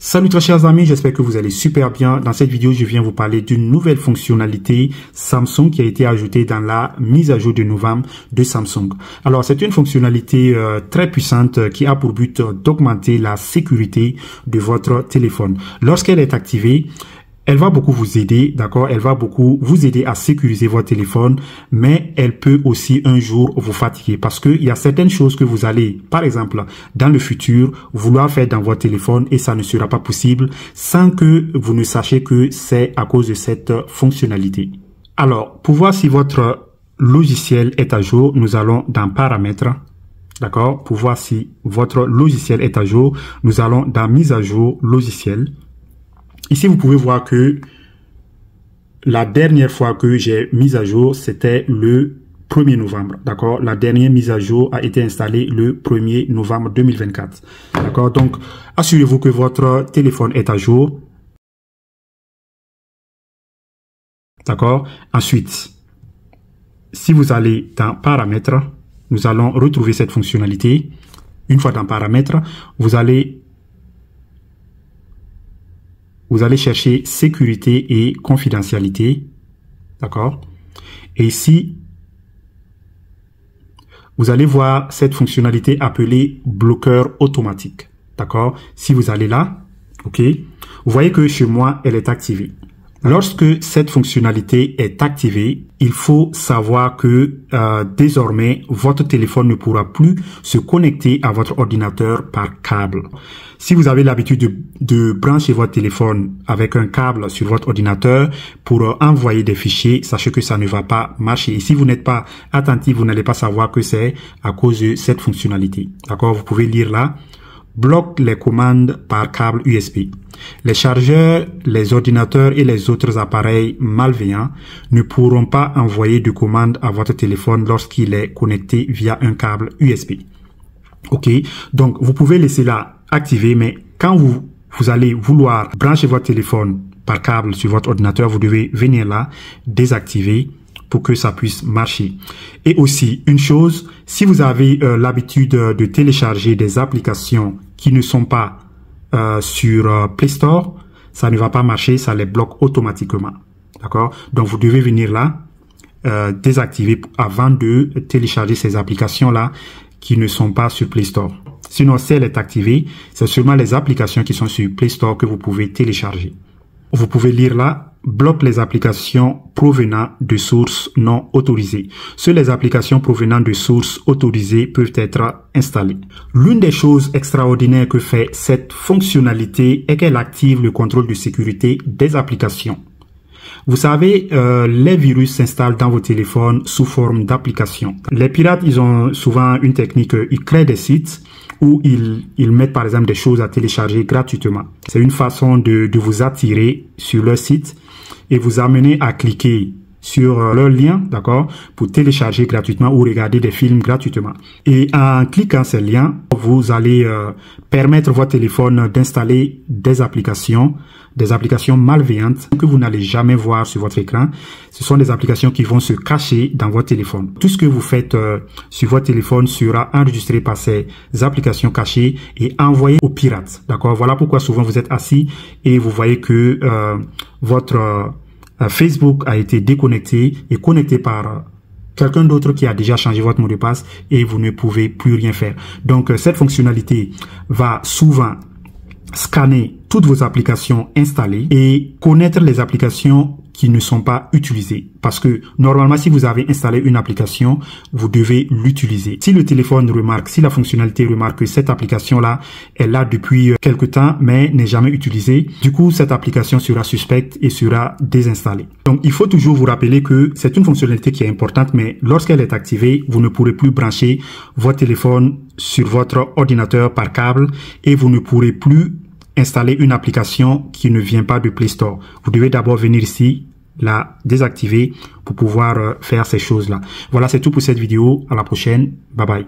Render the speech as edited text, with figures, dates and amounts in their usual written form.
Salut très chers amis, j'espère que vous allez super bien. Dans cette vidéo, je viens vous parler d'une nouvelle fonctionnalité Samsung qui a été ajoutée dans la mise à jour de novembre de Samsung. Alors, c'est une fonctionnalité très puissante qui a pour but d'augmenter la sécurité de votre téléphone. Lorsqu'elle est activée, elle va beaucoup vous aider, d'accord? Elle va beaucoup vous aider à sécuriser votre téléphone, mais elle peut aussi un jour vous fatiguer parce qu'il y a certaines choses que vous allez, par exemple, dans le futur, vouloir faire dans votre téléphone et ça ne sera pas possible sans que vous ne sachiez que c'est à cause de cette fonctionnalité. Alors, pour voir si votre logiciel est à jour, nous allons dans Paramètres. D'accord? Pour voir si votre logiciel est à jour, nous allons dans Mise à jour logiciel. Ici, vous pouvez voir que la dernière fois que j'ai mis à jour, c'était le 1er novembre. D'accord? La dernière mise à jour a été installée le 1er novembre 2024. D'accord? Donc, assurez-vous que votre téléphone est à jour. D'accord? Ensuite, si vous allez dans Paramètres, nous allons retrouver cette fonctionnalité. Une fois dans Paramètres, vous allez chercher sécurité et confidentialité. D'accord? Et ici, vous allez voir cette fonctionnalité appelée bloqueur automatique. D'accord? Si vous allez là, ok, vous voyez que chez moi, elle est activée. Lorsque cette fonctionnalité est activée, il faut savoir que désormais, votre téléphone ne pourra plus se connecter à votre ordinateur par câble. Si vous avez l'habitude de brancher votre téléphone avec un câble sur votre ordinateur pour envoyer des fichiers, sachez que ça ne va pas marcher. Et si vous n'êtes pas attentif, vous n'allez pas savoir que c'est à cause de cette fonctionnalité. D'accord? Vous pouvez lire là. Bloque les commandes par câble USB. Les chargeurs, les ordinateurs et les autres appareils malveillants ne pourront pas envoyer de commandes à votre téléphone lorsqu'il est connecté via un câble USB. Ok, donc vous pouvez laisser là activer, mais quand vous allez vouloir brancher votre téléphone par câble sur votre ordinateur, vous devez venir là, désactiver pour que ça puisse marcher. Et aussi, une chose, si vous avez l'habitude de télécharger des applications qui ne sont pas sur Play Store, ça ne va pas marcher, ça les bloque automatiquement. D'accord? Donc, vous devez venir là, désactiver avant de télécharger ces applications-là qui ne sont pas sur Play Store. Sinon, si elle est activée, c'est seulement les applications qui sont sur Play Store que vous pouvez télécharger. Vous pouvez lire là, bloque les applications provenant de sources non autorisées. Seules les applications provenant de sources autorisées peuvent être installées. L'une des choses extraordinaires que fait cette fonctionnalité est qu'elle active le contrôle de sécurité des applications. Vous savez, les virus s'installent dans vos téléphones sous forme d'applications. Les pirates, ils ont souvent une technique, ils créent des sites où ils mettent par exemple des choses à télécharger gratuitement. C'est une façon de vous attirer sur leur site et vous amener à cliquer sur leur lien, d'accord, pour télécharger gratuitement ou regarder des films gratuitement. Et en cliquant ces liens, vous allez permettre à votre téléphone d'installer des applications malveillantes que vous n'allez jamais voir sur votre écran. Ce sont des applications qui vont se cacher dans votre téléphone. Tout ce que vous faites sur votre téléphone sera enregistré par ces applications cachées et envoyé aux pirates. D'accord? Voilà pourquoi souvent vous êtes assis et vous voyez que votre Facebook a été déconnecté et connecté par quelqu'un d'autre qui a déjà changé votre mot de passe et vous ne pouvez plus rien faire. Donc, cette fonctionnalité va souvent scanner toutes vos applications installées et connaître les applications qui ne sont pas utilisées. Parce que normalement, si vous avez installé une application, vous devez l'utiliser. Si le téléphone remarque, si la fonctionnalité remarque que cette application-là est là depuis quelque temps, mais n'est jamais utilisée, du coup, cette application sera suspecte et sera désinstallée. Donc, il faut toujours vous rappeler que c'est une fonctionnalité qui est importante, mais lorsqu'elle est activée, vous ne pourrez plus brancher votre téléphone sur votre ordinateur par câble et vous ne pourrez plus installer une application qui ne vient pas de Play Store. Vous devez d'abord venir ici, la désactiver pour pouvoir faire ces choses-là. Voilà, c'est tout pour cette vidéo. À la prochaine. Bye bye.